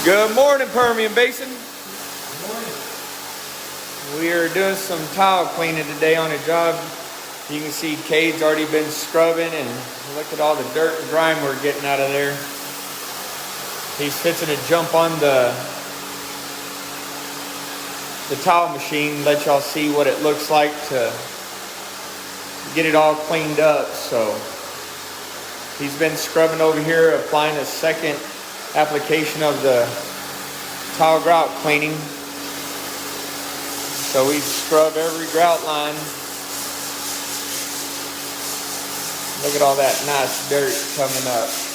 Good morning, Permian Basin. Good morning. We are doing some tile cleaning today on a job. You can see Cade's already been scrubbing, and look at all the dirt and grime we're getting out of there. He's fixing to jump on the tile machine, let y'all see what it looks like to get it all cleaned up. So he's been scrubbing over here, applying a second application of the tile grout cleaning. So we scrub every grout line. Look at all that nice dirt coming up.